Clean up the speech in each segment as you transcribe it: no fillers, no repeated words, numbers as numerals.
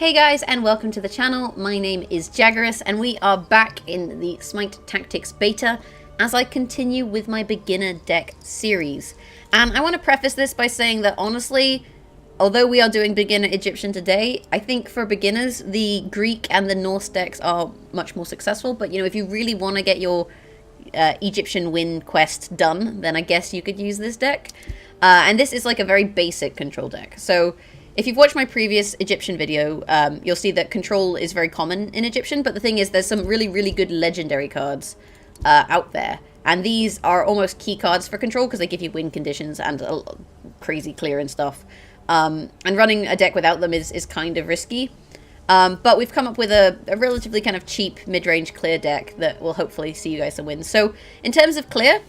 Hey guys, and welcome to the channel. My name is Jaggerous, and we are back in the Smite Tactics beta as I continue with my beginner deck series. And I want to preface this by saying that honestly, although we are doing beginner Egyptian today, I think for beginners, the Greek and the Norse decks are much more successful. But you know, if you really want to get your Egyptian win quest done, then I guess you could use this deck. And this is like a very basic control deck. So if you've watched my previous Egyptian video, you'll see that control is very common in Egyptian, but the thing is there's some really good legendary cards out there. And these are almost key cards for control because they give you win conditions and crazy clear and stuff. And running a deck without them is kind of risky. But we've come up with a relatively kind of cheap mid-range clear deck that will hopefully see you guys some wins. So in terms of clear,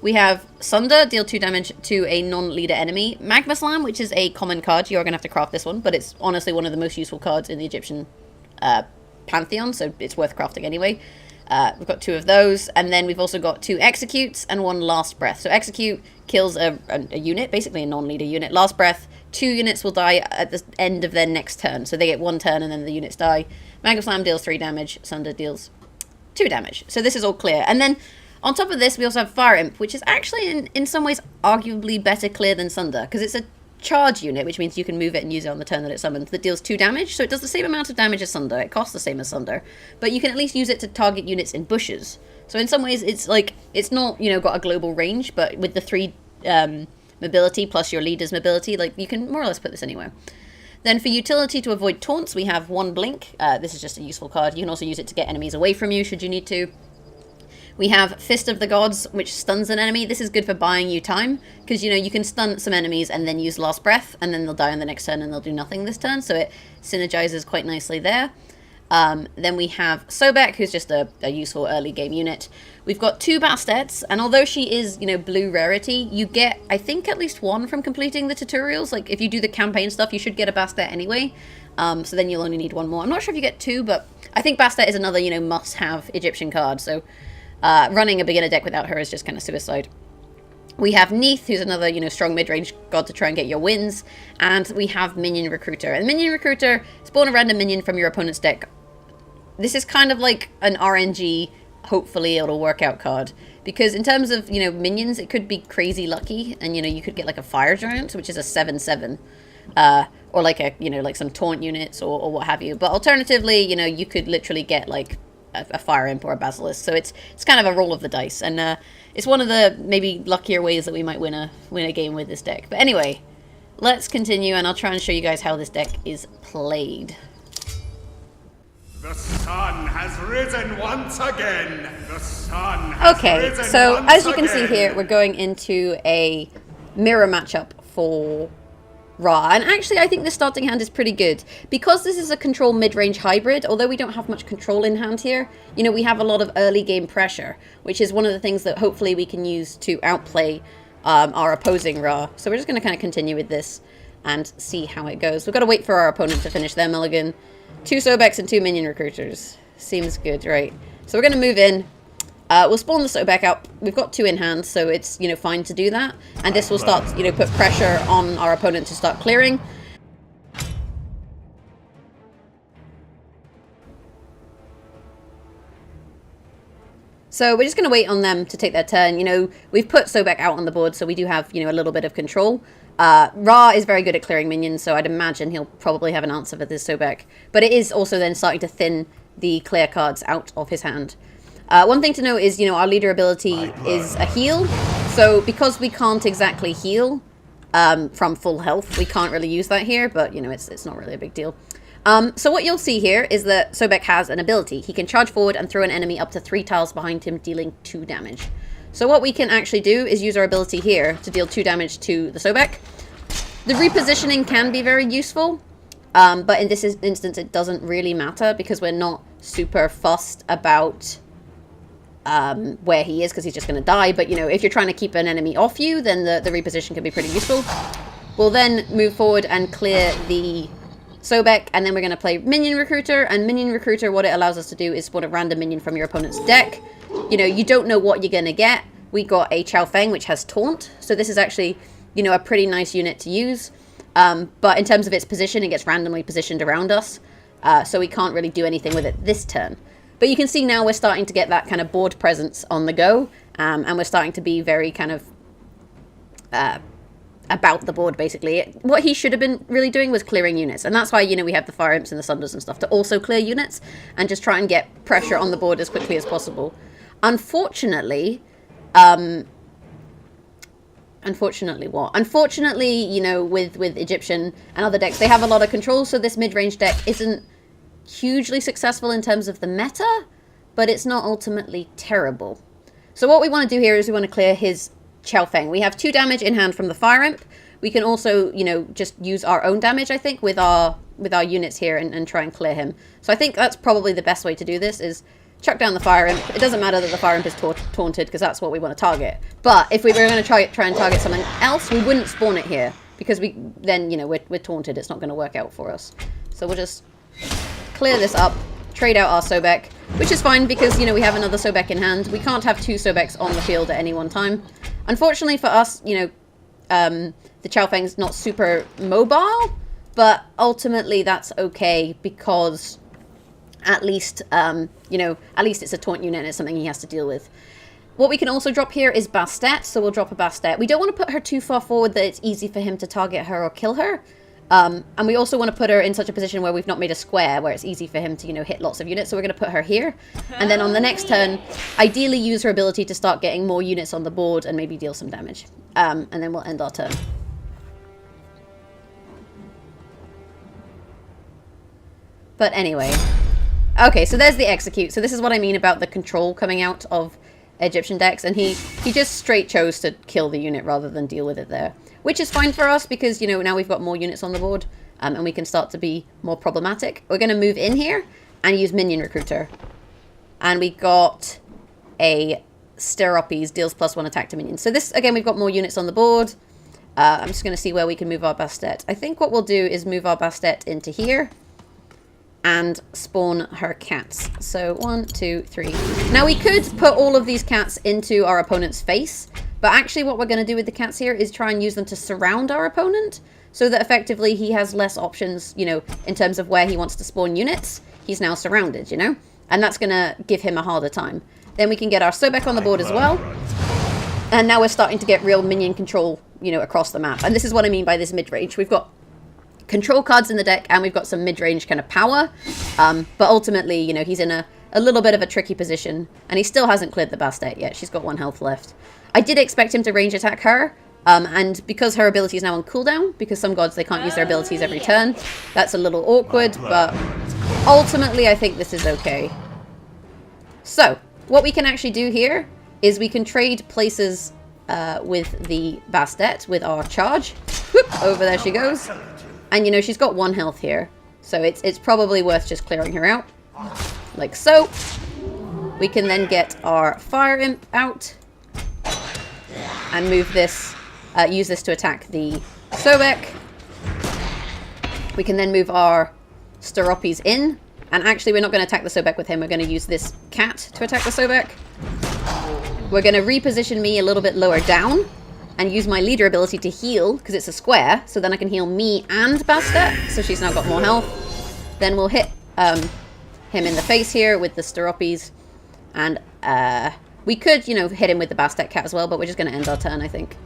we have Sunder, deal 2 damage to a non-leader enemy. Magma Slam, which is a common card. You're going to have to craft this one, but it's honestly one of the most useful cards in the Egyptian pantheon, so it's worth crafting anyway. We've got 2 of those, and then we've also got 2 Executes and 1 Last Breath. So Execute kills a unit, basically a non-leader unit. Last Breath, 2 units will die at the end of their next turn, so they get 1 turn and then the units die. Magma Slam deals 3 damage, Sunder deals 2 damage. So this is all clear. And then on top of this, we also have Fire Imp, which is actually, in some ways, arguably better clear than Sunder, because it's a charge unit, which means you can move it and use it on the turn that it's summoned, that deals 2 damage, so it does the same amount of damage as Sunder. It costs the same as Sunder, but you can at least use it to target units in bushes. So in some ways, it's like, it's not, you know, got a global range, but with the 3 mobility plus your leader's mobility, like, you can more or less put this anywhere. Then for utility to avoid taunts, we have 1 Blink. This is just a useful card. You can also use it to get enemies away from you, should you need to. We have Fist of the Gods, which stuns an enemy. This is good for buying you time, because, you know, you can stun some enemies and then use Last Breath, and then they'll die on the next turn and they'll do nothing this turn, so it synergizes quite nicely there. Then we have Sobek, who's just a useful early game unit. We've got 2 Bastets, and although she is, you know, blue rarity, you get, I think, at least 1 from completing the tutorials. Like, if you do the campaign stuff, you should get a Bastet anyway, so then you'll only need 1 more. I'm not sure if you get 2, but I think Bastet is another, you know, must-have Egyptian card, so running a beginner deck without her is just kind of suicide. We have Neith, who's another, you know, strong mid-range god to try and get your wins. And we have Minion Recruiter. And Minion Recruiter, spawn a random minion from your opponent's deck. This is kind of like an RNG, hopefully it'll work out card. Because in terms of, you know, minions, it could be crazy lucky. And, you know, you could get like a Fire Giant, which is a 7/7. Or like a, you know, like some taunt units or what have you. But alternatively, you know, you could literally get like a Fire Imp or a Basilisk, so it's kind of a roll of the dice, and it's one of the maybe luckier ways that we might win a game with this deck. But anyway, let's continue, and I'll try and show you guys how this deck is played. The sun has risen once again. The sun has okay, so as you can see here, we're going into a mirror matchup for Ra, and actually I think the starting hand is pretty good. Because this is a control mid-range hybrid, although we don't have much control in hand here, you know, we have a lot of early game pressure, which is one of the things that hopefully we can use to outplay our opposing Ra. So we're just going to kind of continue with this and see how it goes. We've got to wait for our opponent to finish their mulligan. 2 Sobeks and 2 Minion Recruiters. Seems good, right? So we're going to move in. We'll spawn the Sobek out. We've got 2 in hand, so it's, you know, fine to do that. And this will start, you know, put pressure on our opponent to start clearing. So we're just going to wait on them to take their turn. You know, we've put Sobek out on the board, so we do have, you know, a little bit of control. Ra is very good at clearing minions, so I'd imagine he'll probably have an answer for this Sobek. But it is also then starting to thin the clear cards out of his hand. One thing to note is, you know, our leader ability is a heal. So because we can't exactly heal from full health, we can't really use that here. But, you know, it's not really a big deal. So what you'll see here is that Sobek has an ability. He can charge forward and throw an enemy up to 3 tiles behind him, dealing 2 damage. So what we can actually do is use our ability here to deal 2 damage to the Sobek. The repositioning can be very useful. But in this instance, it doesn't really matter because we're not super fussed about where he is, because he's just going to die. But, you know, if you're trying to keep an enemy off you, then the reposition can be pretty useful. We'll then move forward and clear the Sobek, and then we're going to play Minion Recruiter. And Minion Recruiter, what it allows us to do is spawn a random minion from your opponent's deck. You know, you don't know what you're going to get. We got a Chow Feng, which has Taunt, so this is actually, you know, a pretty nice unit to use. But in terms of its position, it gets randomly positioned around us. so we can't really do anything with it this turn. But you can see now we're starting to get that kind of board presence on the go, and we're starting to be very kind of about the board, basically. What he should have been really doing was clearing units, and that's why, you know, we have the Fire Imps and the Sunders and stuff to also clear units and just try and get pressure on the board as quickly as possible. Unfortunately, Unfortunately, you know, with Egyptian and other decks, they have a lot of control, so this mid-range deck isn't hugely successful in terms of the meta, but it's not ultimately terrible. So what we want to do here is we want to clear his Qiaofeng. We have 2 damage in hand from the Fire Imp. We can also, you know, just use our own damage, I think, with our units here and try and clear him. So I think that's probably the best way to do this, is chuck down the Fire Imp. It doesn't matter that the Fire Imp is taunted, because that's what we want to target. But if we were going to try and target something else, we wouldn't spawn it here, because then, you know, we're taunted. It's not going to work out for us. So we'll just clear this up, trade out our Sobek, which is fine because, you know, we have another Sobek in hand. We can't have 2 Sobeks on the field at any one time. Unfortunately for us, you know, the Qiaofeng's not super mobile, but ultimately that's okay because at least, you know, at least it's a taunt unit and it's something he has to deal with. What we can also drop here is Bastet, so we'll drop a Bastet. We don't want to put her too far forward that it's easy for him to target her or kill her. And we also want to put her in such a position where we've not made a square, where it's easy for him to, you know, hit lots of units. So we're going to put her here. And then on the next turn, ideally use her ability to start getting more units on the board and maybe deal some damage. And then we'll end our turn. But anyway. Okay, so there's the execute. So this is what I mean about the control coming out of Egyptian decks. And he just straight chose to kill the unit rather than deal with it there. Which is fine for us because, you know, now we've got more units on the board and we can start to be more problematic. We're going to move in here and use Minion Recruiter. And we got a Steropes, deals +1 attack to minions. So this, again, we've got more units on the board. I'm just going to see where we can move our Bastet. I think what we'll do is move our Bastet into here and spawn her cats. So 1, 2, 3. Now we could put all of these cats into our opponent's face, but actually what we're going to do with the cats here is try and use them to surround our opponent so that effectively he has less options, you know, in terms of where he wants to spawn units. He's now surrounded, you know, and that's going to give him a harder time. Then we can get our Sobek on the board as well. And now we're starting to get real minion control, you know, across the map. And this is what I mean by this mid-range. We've got control cards in the deck and we've got some mid-range kind of power. But ultimately, you know, he's in a little bit of a tricky position and he still hasn't cleared the Bastet yet. She's got 1 health left. I did expect him to range attack her. And because her ability is now on cooldown, because some gods, they can't use their abilities every turn, that's a little awkward, but ultimately I think this is okay. So, what we can actually do here is we can trade places with the Bastet, with our charge. Whoop, over there she goes. And, you know, she's got 1 health here, so it's probably worth just clearing her out, like so. We can then get our Fire Imp out and move this, use this to attack the Sobek. We can then move our Steropes in. And actually, we're not going to attack the Sobek with him. We're going to use this cat to attack the Sobek. We're going to reposition me a little bit lower down and use my leader ability to heal, because it's a square. So then I can heal me and Bastet. So she's now got more health. Then we'll hit him in the face here with the Steropes. And we could, you know, hit him with the Bastet cat as well, but we're just going to end our turn, I think.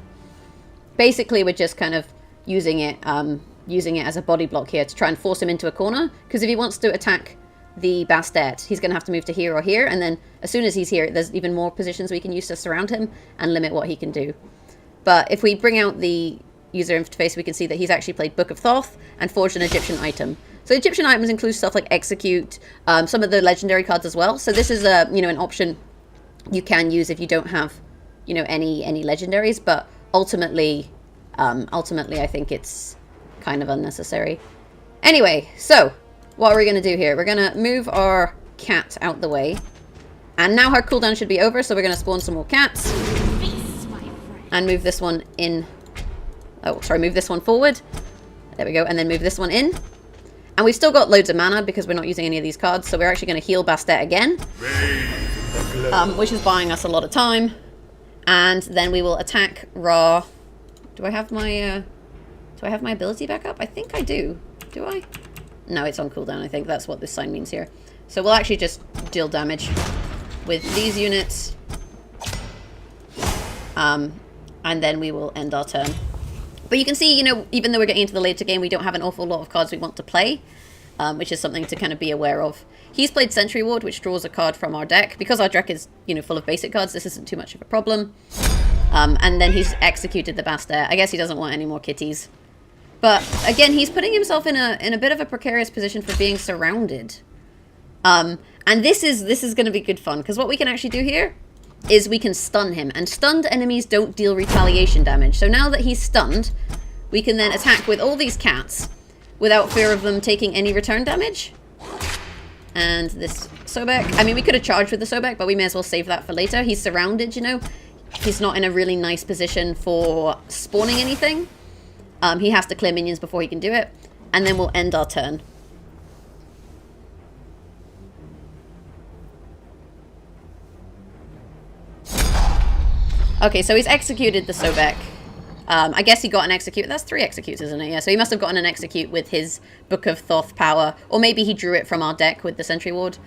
Basically, we're just kind of using it as a body block here to try and force him into a corner. Because if he wants to attack the Bastet, he's going to have to move to here or here. And then as soon as he's here, there's even more positions we can use to surround him and limit what he can do. But if we bring out the user interface, we can see that he's actually played Book of Thoth and forged an Egyptian item. So Egyptian items include stuff like Execute, some of the legendary cards as well. So this is a, you know, an option you can use if you don't have, you know, any legendaries. But ultimately I think it's kind of unnecessary. Anyway, so what are we going to do here? We're going to move our cat out the way. And now her cooldown should be over, so we're going to spawn some more cats. And move this one in. Oh, sorry, move this one forward. There we go. And then move this one in. And we've still got loads of mana because we're not using any of these cards. So we're actually going to heal Bastet again. Which is buying us a lot of time. And then we will attack Ra. Do I have my ability back up? I think I do. Do I? No, it's on cooldown, I think. That's what this sign means here. So we'll actually just deal damage with these units. And then we will end our turn. But you can see, you know, even though we're getting into the later game, we don't have an awful lot of cards we want to play. Which is something to kind of be aware of. He's played Sentry Ward, which draws a card from our deck. Because our deck is, you know, full of basic cards, this isn't too much of a problem. And then he's executed the Bastet. I guess he doesn't want any more kitties. But again, he's putting himself in a bit of a precarious position for being surrounded. And this is going to be good fun, because what we can actually do here is we can stun him. And stunned enemies don't deal retaliation damage. So now that he's stunned, we can then attack with all these cats without fear of them taking any return damage. And this Sobek. I mean, we could have charged with the Sobek, but we may as well save that for later. He's surrounded, you know. He's not in a really nice position for spawning anything. He has to clear minions before he can do it. And then we'll end our turn. Okay, so he's executed the Sobek. I guess he got an execute. That's 3 executes, isn't it? Yeah, so he must have gotten an execute with his Book of Thoth power. Or maybe he drew it from our deck with the Sentry Ward.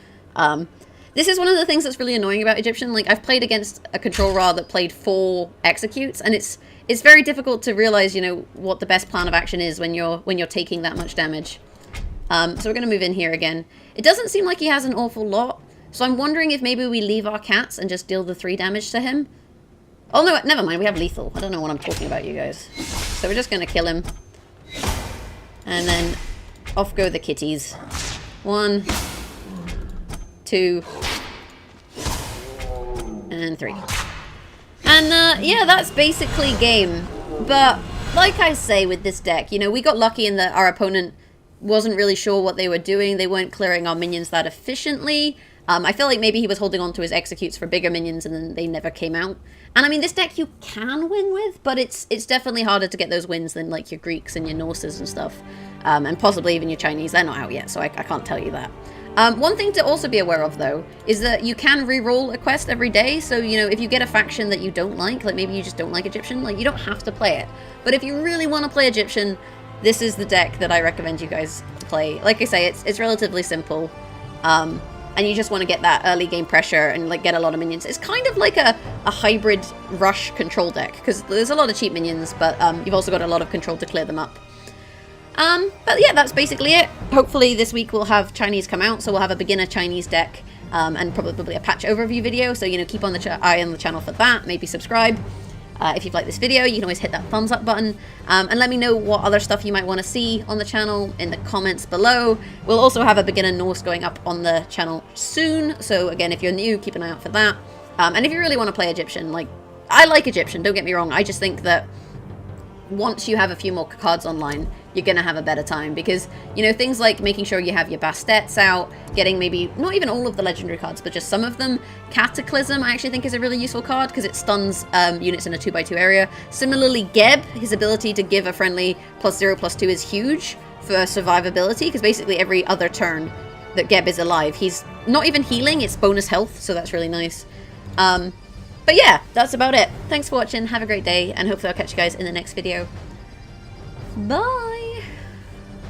This is one of the things that's really annoying about Egyptian. Like, I've played against a control Ra that played 4 executes, and it's very difficult to realize, you know, what the best plan of action is when you're taking that much damage. So we're going to move in here again. It doesn't seem like he has an awful lot, so I'm wondering if maybe we leave our cats and just deal the 3 damage to him. Oh, no, never mind. We have lethal. I don't know what I'm talking about, you guys. So we're just going to kill him. And then off go the kitties. 1, 2, and 3. And, yeah, that's basically game. But, like I say with this deck, you know, we got lucky in that our opponent wasn't really sure what they were doing. They weren't clearing our minions that efficiently. I feel like maybe he was holding on to his executes for bigger minions and then they never came out. And I mean, this deck you can win with, but it's definitely harder to get those wins than like your Greeks and your Norses and stuff. And possibly even your Chinese. They're not out yet, so I can't tell you that. One thing to also be aware of, though, is that you can re-roll a quest every day. So, you know, if you get a faction that you don't like maybe you just don't like Egyptian, like, you don't have to play it. But if you really want to play Egyptian, this is the deck that I recommend you guys play. Like I say, it's relatively simple. And you just want to get that early game pressure and like get a lot of minions. It's kind of like a hybrid rush control deck, because there's a lot of cheap minions, but you've also got a lot of control to clear them up. But yeah, that's basically it. Hopefully this week we'll have Chinese come out, so we'll have a beginner Chinese deck and probably a patch overview video. So, you know, keep on the eye on the channel for that. Maybe subscribe. If you've liked this video, you can always hit that thumbs up button. And let me know what other stuff you might want to see on the channel in the comments below. We'll also have a beginner Norse going up on the channel soon. So again, if you're new, keep an eye out for that. And if you really want to play Egyptian, like, I like Egyptian, don't get me wrong. I just think that once you have a few more cards online, you're going to have a better time. Because, you know, things like making sure you have your Bastets out, getting maybe, not even all of the legendary cards, but just some of them. Cataclysm, I actually think, is a really useful card because it stuns units in a 2x2 area. Similarly, Geb, his ability to give a friendly +0/+2 is huge for survivability, because basically every other turn that Geb is alive, he's not even healing, it's bonus health, so that's really nice. But yeah, that's about it. Thanks for watching, have a great day, and hopefully I'll catch you guys in the next video. Bye!